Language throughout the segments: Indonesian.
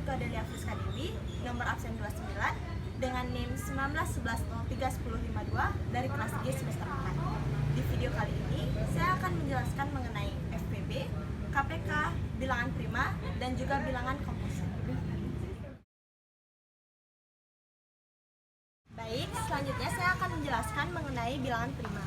ke Delia Friska Dewi, nomor absen 29, dengan NIM 1911031052 dari kelas G semester 4. Di video kali ini, saya akan menjelaskan mengenai FPB, KPK, bilangan prima, dan juga bilangan komposit. Baik, selanjutnya saya akan menjelaskan mengenai bilangan prima.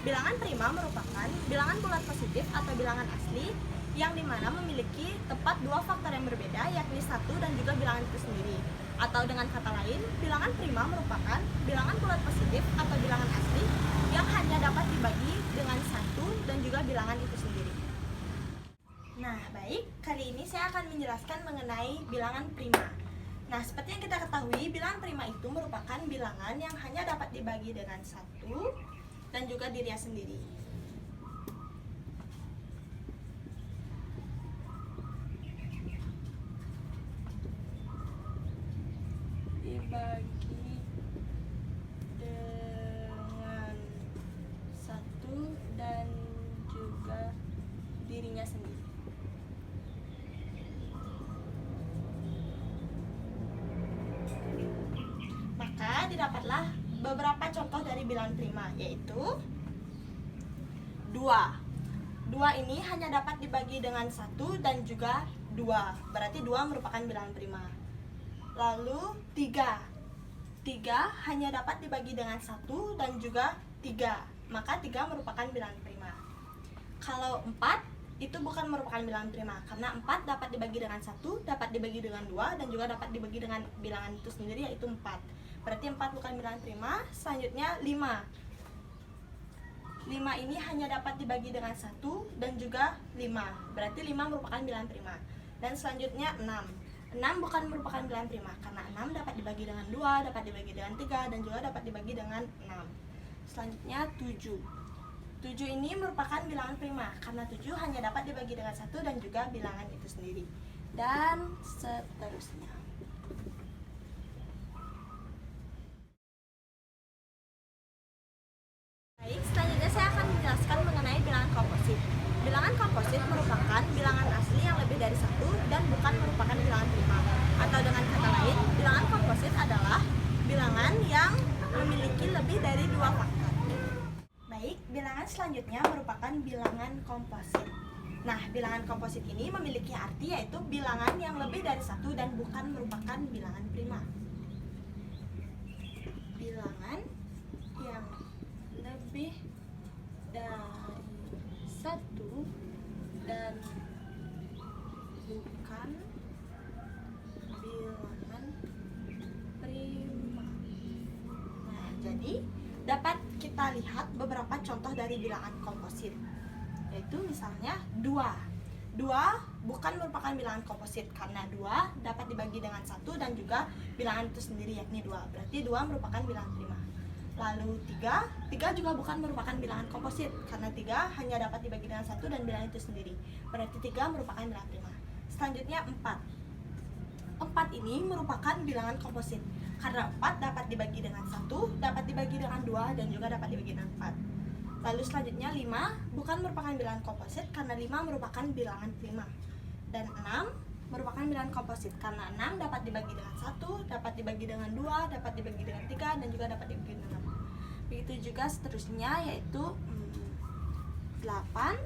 Bilangan prima merupakan bilangan bulat positif atau bilangan asli yang dimana memiliki tepat dua faktor yang berbeda, yakni satu dan juga bilangan itu sendiri. Atau dengan kata lain, bilangan prima merupakan bilangan bulat positif atau bilangan asli yang hanya dapat dibagi dengan satu dan juga bilangan itu sendiri. Nah, baik, kali ini saya akan menjelaskan mengenai bilangan prima. Nah, seperti yang kita ketahui, bilangan prima itu merupakan bilangan yang hanya dapat dibagi dengan satu dan juga dirinya sendiri. Dibagi dengan satu dan juga dirinya sendiri. Maka didapatlah beberapa contoh dari bilangan prima, yaitu 2. 2 ini hanya dapat dibagi dengan 1 dan juga 2. Berarti 2 merupakan bilangan prima. Lalu 3. 3 hanya dapat dibagi dengan 1 dan juga 3. Maka 3 merupakan bilangan prima. Kalau 4 itu bukan merupakan bilangan prima, karena 4 dapat dibagi dengan 1, dapat dibagi dengan 2, dan juga dapat dibagi dengan bilangan itu sendiri, yaitu 4. Berarti 4 bukan bilangan prima. Selanjutnya 5. 5 ini hanya dapat dibagi dengan 1 dan juga 5. Berarti 5 merupakan bilangan prima. Dan selanjutnya 6. 6 bukan merupakan bilangan prima, karena 6 dapat dibagi dengan 2, dapat dibagi dengan 3, dan juga dapat dibagi dengan 6. Selanjutnya 7. 7 ini merupakan bilangan prima, karena 7 hanya dapat dibagi dengan 1 dan juga bilangan itu sendiri. Dan seterusnya. Baik, selanjutnya saya akan menjelaskan mengenai bilangan komposit. Bilangan komposit merupakan bilangan asli yang lebih dari 1 dan bukan merupakan bilangan prima. Atau dengan kata lain, bilangan komposit adalah bilangan yang memiliki lebih dari 2 faktor. Baik, bilangan selanjutnya merupakan bilangan komposit. Nah, bilangan komposit ini memiliki arti yaitu bilangan yang lebih dari 1 dan bukan merupakan bilangan prima. Bilangan yang lebih dari 1 dan bukan bilangan prima. Nah, jadi dapat kita lihat beberapa contoh dari bilangan komposit, yaitu misalnya 2. 2 bukan merupakan bilangan komposit karena 2 dapat dibagi dengan 1 dan juga bilangan itu sendiri, yakni 2. Berarti 2 merupakan bilangan prima. Lalu 3 juga bukan merupakan bilangan komposit karena 3 hanya dapat dibagi dengan 1 dan bilangan itu sendiri. Berarti 3 merupakan bilangan prima. Selanjutnya 4. 4 ini merupakan bilangan komposit karena 4 dapat dibagi dengan 1, dapat dibagi dengan 2, dan juga dapat dibagi dengan 4. Lalu selanjutnya 5 bukan merupakan bilangan komposit karena 5 merupakan bilangan prima. Dan 6 merupakan bilangan komposit karena 6 dapat dibagi dengan 1, dapat dibagi dengan 2, dapat dibagi dengan 3, dan juga dapat dibagi dengan 6. Begitu juga seterusnya, yaitu 8,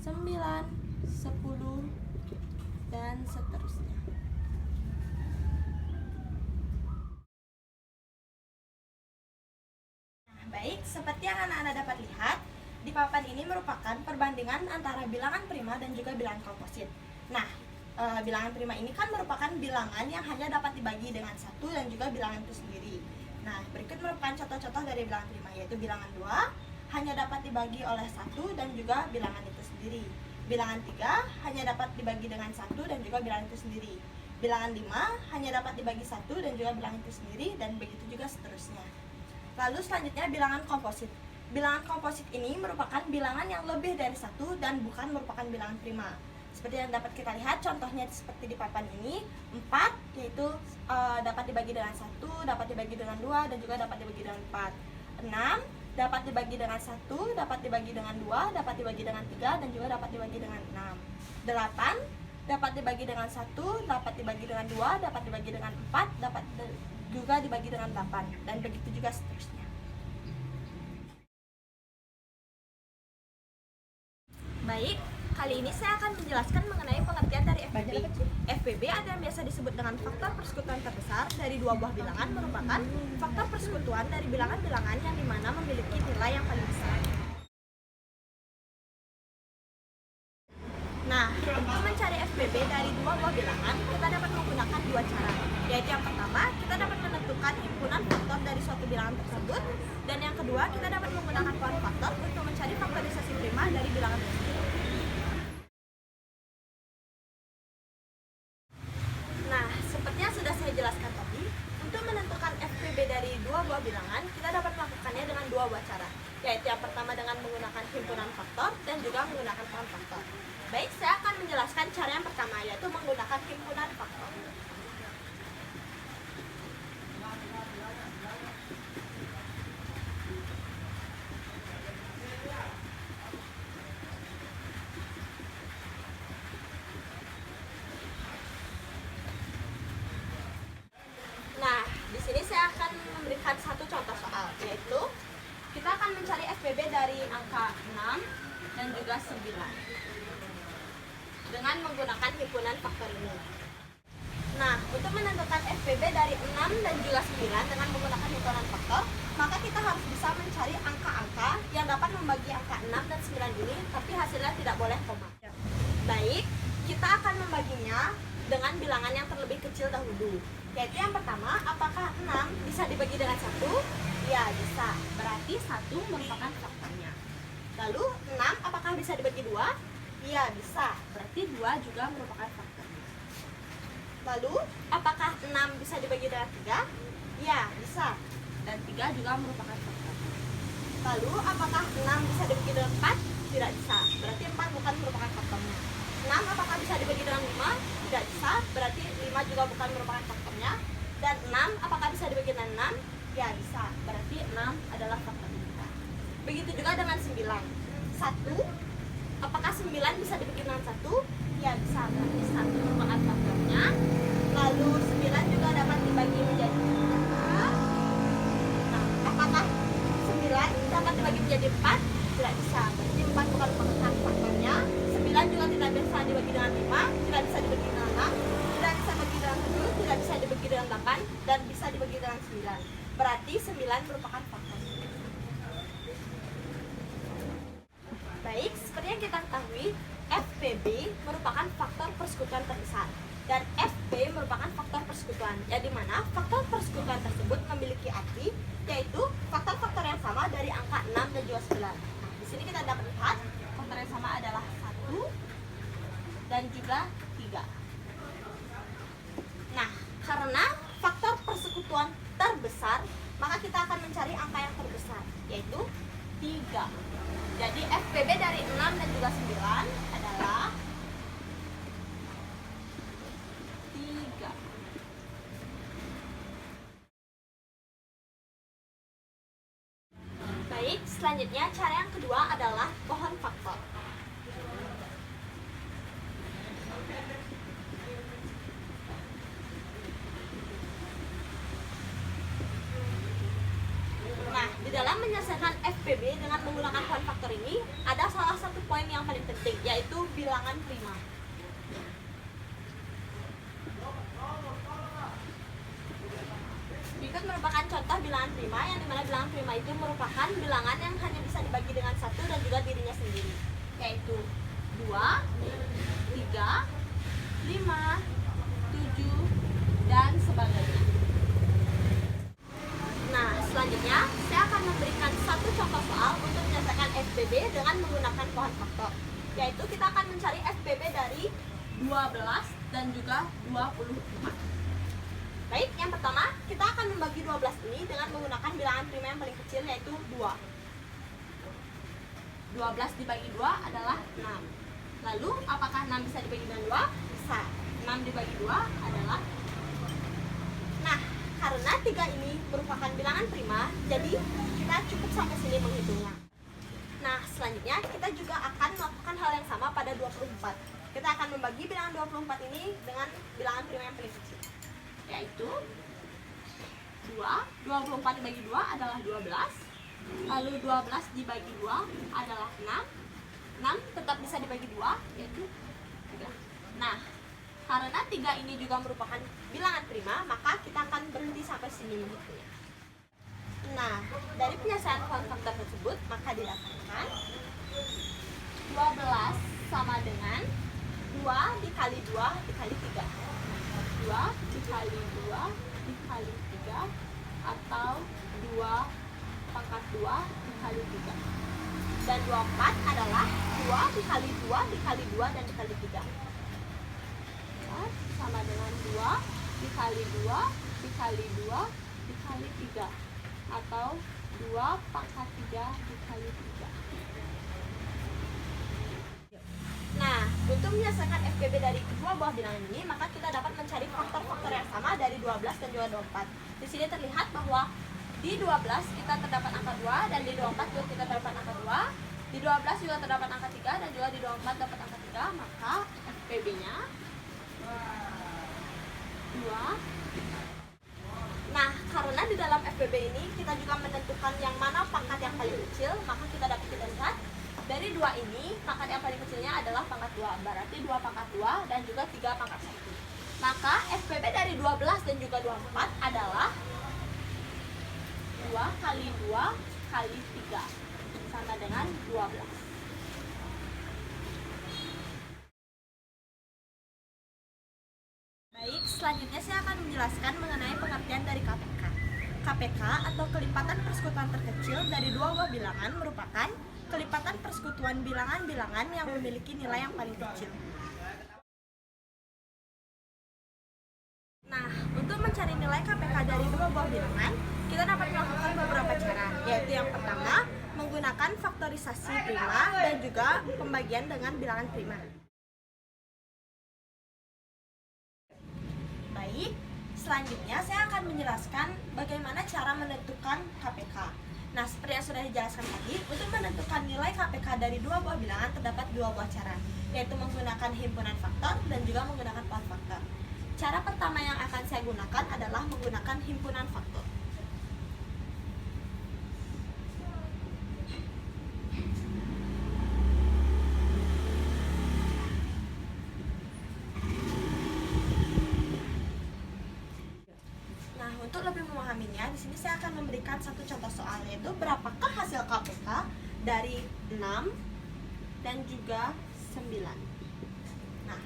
9, 10, dan seterusnya. Nah, baik, seperti yang anak-anak dapat lihat, di papan ini merupakan perbandingan antara bilangan prima dan juga bilangan komposit. Nah, bilangan prima ini kan merupakan bilangan yang hanya dapat dibagi dengan 1 dan juga bilangan itu sendiri. Nah, berikut merupakan contoh-contoh dari bilangan prima, yaitu bilangan 2 hanya dapat dibagi oleh 1 dan juga bilangan itu sendiri. Bilangan 3 hanya dapat dibagi dengan 1 dan juga bilangan itu sendiri. Bilangan 5 hanya dapat dibagi 1 dan juga bilangan itu sendiri, dan begitu juga seterusnya. Lalu selanjutnya bilangan komposit. Bilangan komposit ini merupakan bilangan yang lebih dari 1 dan bukan merupakan bilangan prima. Seperti yang dapat kita lihat, contohnya seperti di papan ini, 4 yaitu dapat dibagi dengan 1, dapat dibagi dengan 2, dan juga dapat dibagi dengan 4. 6 dapat dibagi dengan 1, dapat dibagi dengan 2, dapat dibagi dengan 3, dan juga dapat dibagi dengan 6. 8 dapat dibagi dengan 1, dapat dibagi dengan 2, dapat dibagi dengan 4, dapat juga dibagi dengan 8, dan begitu juga seterusnya. Baik, kali ini saya akan menjelaskan mengenai pengertian dari FPB. FPB ada yang biasa disebut dengan faktor persekutuan terbesar dari dua buah bilangan, merupakan faktor persekutuan dari bilangan-bilangan yang dimana memiliki nilai yang paling besar. Nah, untuk mencari FPB dari dua buah bilangan, kita dapat menggunakan dua cara, yaitu yang pertama, kita dapat menentukan himpunan faktor dari suatu bilangan tersebut, dan yang kedua, kita dapat menggunakan pohon faktor untuk mencari faktorisasi prima dari bilangan tersebut. Nah, seperti yang sudah saya jelaskan tadi, untuk menentukan FPB dari dua buah bilangan, kita dapat melakukannya dengan dua buah cara, yaitu yang pertama dengan menggunakan himpunan faktor dan juga menggunakan pohon faktor. Baik, saya akan menjelaskan cara yang pertama, yaitu menggunakan himpunan faktor. Nah, di sini saya akan memberikan satu contoh soal, yaitu kita akan mencari FPB dari angka 6 dan juga 9 dengan menggunakan himpunan faktor ini. Nah, untuk menentukan FPB dari 6 dan juga 9 dengan menggunakan himpunan faktor, maka kita harus bisa mencari angka-angka yang dapat membagi angka 6 dan 9 ini, tapi hasilnya tidak boleh koma. Baik, kita akan membaginya dengan bilangan yang terlebih kecil dahulu, yaitu yang pertama, apakah 6 bisa dibagi dengan 1? Ya, bisa, berarti 1 merupakan faktornya. Lalu 6 apakah bisa dibagi 2? Iya, bisa, berarti 2 juga merupakan faktornya. Lalu apakah 6 bisa dibagi dengan 3? Iya, bisa, dan 3 juga merupakan faktornya. Lalu apakah 6 bisa dibagi dengan 4? Tidak bisa, berarti 4 bukan merupakan faktornya. 6 apakah bisa dibagi dengan 5? Tidak bisa, berarti 5 juga bukan merupakan faktornya. Dan 6 apakah bisa dibagi dengan 6? Ya, bisa, berarti 6 adalah faktornya. Begitu juga dengan 9. 1 apakah 9 bisa dibagi dengan 1? Ya, bisa, berarti 1 merupakan faktornya. Lalu 9 juga dapat dibagi menjadi 4. Nah, apakah 9 dapat dibagi menjadi 4? Tidak bisa, berarti 4 bukan merupakan faktornya. 9 juga tidak bisa dibagi dengan 5, tidak bisa dibagi dengan 6, tidak bisa dibagi dengan 7, tidak bisa dibagi dengan 8, dan bisa dibagi dengan 9. Berarti 9 merupakan faktor. Baik, seperti yang kita ketahui, FPB merupakan faktor persekutuan terbesar dan FP merupakan faktor persekutuan, yang dimana faktor persekutuan tersebut memiliki arti, yaitu faktor-faktor yang sama dari angka 6 dan juga 9. Nah, di sini kita dapat lihat faktor yang sama adalah 1 dan juga 3. Nah, karena faktor persekutuan terbesar, maka kita akan mencari angka yang terbesar, yaitu 3. Jadi FPB dari 6 dan juga 9 adalah 3. Baik, selanjutnya cara yang kedua adalah pohon faktor. Nah, di dalam menyelesaikan FPB dengan menggunakan pohon faktor ini, ada salah satu poin yang paling penting, yaitu bilangan prima. Berikut merupakan contoh bilangan prima, yang dimana bilangan prima itu merupakan bilangan yang hanya bisa dibagi dengan 1 dan juga dirinya sendiri, yaitu 2, 3, 5, 7, dan sebagainya. Nah, selanjutnya saya akan memberikan satu contoh soal untuk menyelesaikan FPB dengan menggunakan pohon faktor, yaitu kita akan mencari FPB dari 12 dan juga 24. Baik, yang pertama kita akan membagi 12 ini dengan menggunakan bilangan prima yang paling kecil, yaitu 2. 12 dibagi 2 adalah 6. Lalu apakah 6 bisa dibagi dengan 2? Bisa. 6 dibagi 2 adalah. Nah, karena 3 ini merupakan bilangan prima, jadi kita cukup sampai sini menghitungnya. Nah, selanjutnya kita juga akan melakukan hal yang sama pada 24. kita akan membagi bilangan 24 ini dengan bilangan prima yang paling kecil, yaitu 24 dibagi 2 adalah 12. Lalu 12 dibagi 2 adalah 6. 6 tetap bisa dibagi 2, yaitu 3. Nah, karena 3 ini juga merupakan bilangan prima, maka kita akan berhenti sampai sini menghitungnya. Nah, dari penyelesaian faktor tersebut, maka didapatkan 12 sama dengan 2 dikali 2 dikali 3. 2 dikali 2 dikali 3 atau 2 pangkat 2 dikali 3. Dan 24 adalah 2 dikali 2 dikali 2 dan dikali 3. Sama dengan 2 dikali 2 dikali 2 dikali 3 atau 2 pangkat 3 dikali 3. Nah, untuk menyelesaikan FPB dari kedua buah bilangan ini, maka kita dapat mencari faktor-faktor yang sama dari 12 dan juga 24. Di sini terlihat bahwa di 12 kita terdapat angka 2 dan di 24 juga kita terdapat angka 2. Di 12 juga terdapat angka 3 dan juga di 24 dapat angka 3, maka FPB-nya 2. Nah, karena di dalam FPB ini kita juga menentukan yang mana pangkat yang paling kecil, maka kita dapat lihat dari 2 ini, pangkat yang paling kecilnya adalah pangkat 2. Berarti 2 pangkat 2 dan juga 3 pangkat 1. Maka FPB dari 12 dan juga 24 adalah 2 kali 2 kali 3 sama dengan 12. Baik, selanjutnya saya akan menjelaskan mengenai pengertian dari KPK. KPK atau kelipatan persekutuan terkecil dari dua buah bilangan merupakan kelipatan persekutuan bilangan-bilangan yang memiliki nilai yang paling kecil. Nah, untuk mencari nilai KPK dari dua buah bilangan, kita dapat melakukan beberapa cara, yaitu yang pertama, menggunakan faktorisasi prima dan juga pembagian dengan bilangan prima. Baik, selanjutnya saya akan menjelaskan bagaimana cara menentukan KPK. Nah, seperti yang sudah dijelaskan tadi, untuk menentukan nilai KPK dari dua buah bilangan terdapat dua buah cara, yaitu menggunakan himpunan faktor dan juga menggunakan pot faktor. Cara pertama yang akan saya gunakan adalah menggunakan himpunan faktor. Nah, untuk lebih memahaminya, di sini saya akan memberikan satu contoh soal, yaitu berapakah hasil KPK dari 6 dan juga 9. Nah,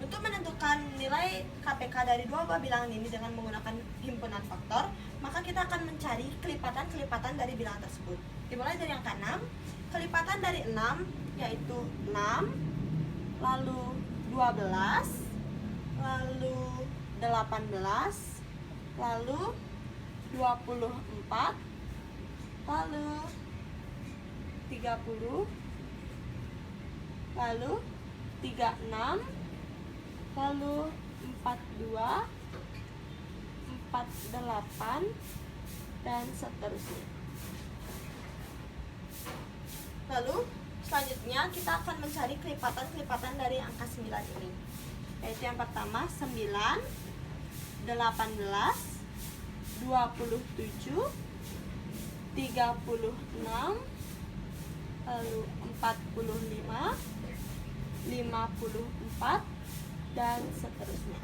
untuk menentukan nilai KPK dari dua buah bilangan ini dengan menggunakan himpunan faktor, maka kita akan mencari kelipatan-kelipatan dari bilangan tersebut. Dimulai dari angka 6, kelipatan dari 6 yaitu 6, lalu 12, lalu 18, lalu 24, lalu 30, lalu 36, lalu 42, 48, dan seterusnya. Lalu selanjutnya kita akan mencari kelipatan-kelipatan dari angka 9 ini, yaitu yang pertama 9, 18, 27, 36, lalu 45, 54, dan seterusnya.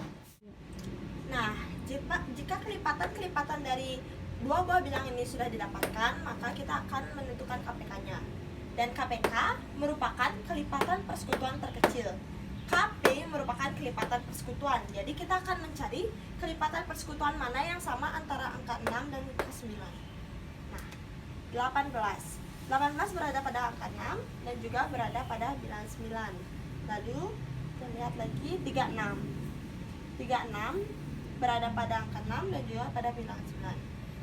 Nah, jika kelipatan-kelipatan dari dua buah bilangan ini sudah didapatkan, maka kita akan menentukan KPK-nya. Dan KPK merupakan kelipatan persekutuan terkecil. KP merupakan kelipatan persekutuan. Jadi kita akan mencari kelipatan persekutuan mana yang sama antara angka 6 dan angka 9. Nah, 18. 18 berada pada angka 6 dan juga berada pada bilangan 9. Lalu kita lihat lagi 36. 36 berada pada angka 6 dan juga pada bilangan 9.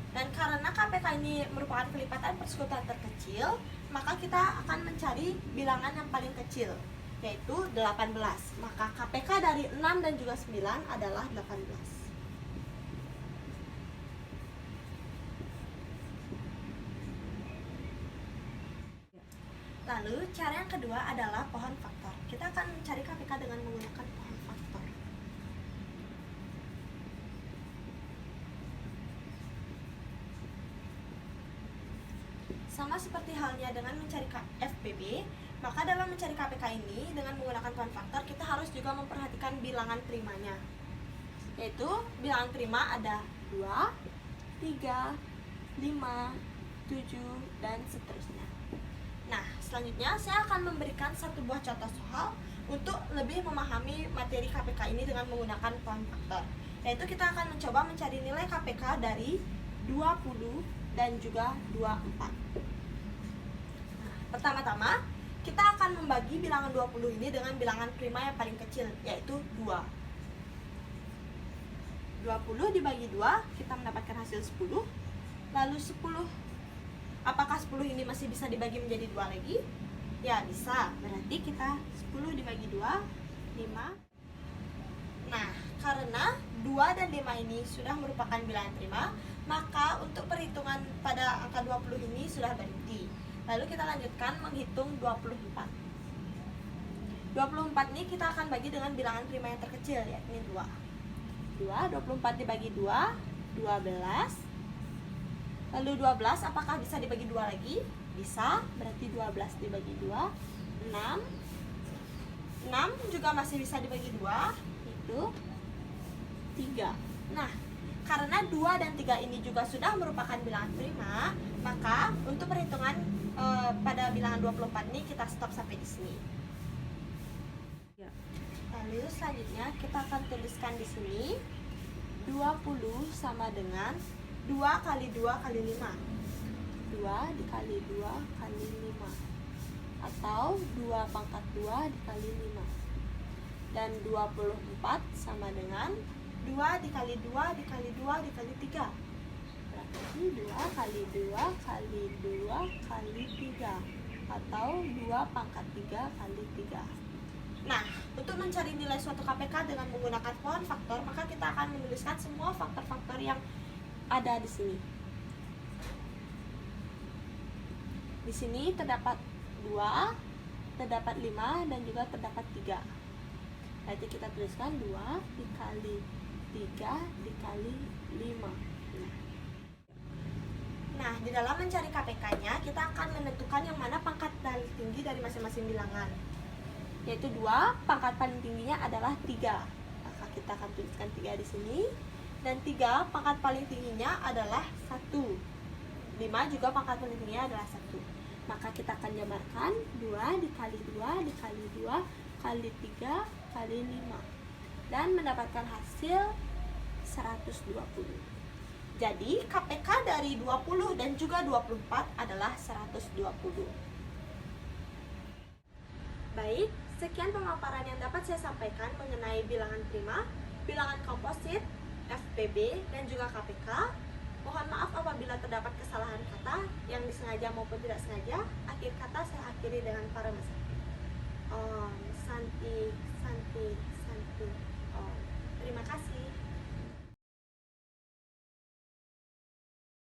Dan karena KPK ini merupakan kelipatan persekutuan terkecil, maka kita akan mencari bilangan yang paling kecil, yaitu 18. Maka KPK dari 6 dan juga 9 adalah 18. Lalu cara yang kedua adalah pohon faktor. Kita akan mencari KPK dengan menggunakan pohon faktor. Sama seperti halnya dengan mencari FPB, maka dalam mencari KPK ini dengan menggunakan pohon faktor kita harus juga memperhatikan bilangan primanya. Yaitu bilangan prima ada 2, 3, 5, 7, dan seterusnya. Nah, selanjutnya saya akan memberikan satu buah contoh soal untuk lebih memahami materi KPK ini dengan menggunakan pohon faktor. Yaitu kita akan mencoba mencari nilai KPK dari 20 dan juga 24. Nah, pertama-tama kita akan membagi bilangan 20 ini dengan bilangan prima yang paling kecil, yaitu 2. 20 dibagi 2, kita mendapatkan hasil 10. Lalu 10, apakah 10 ini masih bisa dibagi menjadi 2 lagi? Ya, bisa. Berarti kita 10 dibagi 2, 5. Nah, karena 2 dan 5 ini sudah merupakan bilangan prima, maka untuk perhitungan pada angka 20 ini sudah berhenti. Lalu kita lanjutkan menghitung 24. 24 ini kita akan bagi dengan bilangan prima yang terkecil, yakni 2. 24 dibagi 2, 12. Lalu 12 apakah bisa dibagi 2 lagi? Bisa, berarti 12 dibagi 2, 6. 6 juga masih bisa dibagi 2, itu 3. Nah, karena 2 dan 3 ini juga sudah merupakan bilangan prima, maka untuk perhitungan pada bilangan 24 ini kita stop sampai di sini. Lalu selanjutnya kita akan tuliskan di sini 20 sama dengan 2 kali 2 kali 5. 2 dikali 2 kali 5, atau 2 pangkat 2 dikali 5. Dan 24 sama dengan 2 dikali 2 dikali 2 dikali 3. Berarti 2 kali 2 kali 2 kali 3, atau 2 pangkat 3 kali 3. Nah, untuk mencari nilai suatu KPK dengan menggunakan pohon faktor, maka kita akan menuliskan semua faktor-faktor yang ada di sini. Di sini terdapat 2, terdapat 5, dan juga terdapat 3. Nanti kita tuliskan 2 dikali 3 dikali 5. Nah, di dalam mencari KPK-nya, kita akan menentukan yang mana pangkat paling tinggi dari masing-masing bilangan. Yaitu 2, pangkat paling tingginya adalah 3. Maka kita akan tuliskan 3 di sini. Dan 3, pangkat paling tingginya adalah 1. 5 juga pangkat paling tingginya adalah 1. Maka kita akan jabarkan 2 dikali 2 dikali 2 kali 3 kali 5. Dan mendapatkan hasil 120. Jadi KPK dari 20 dan juga 24 adalah 120. Baik, sekian pemaparan yang dapat saya sampaikan mengenai bilangan prima, bilangan komposit, FPB, dan juga KPK. Mohon maaf apabila terdapat kesalahan kata yang disengaja maupun tidak sengaja. Akhir kata saya akhiri dengan Paramasakti. Om Santi, Santi, Santi, Om. Terima kasih.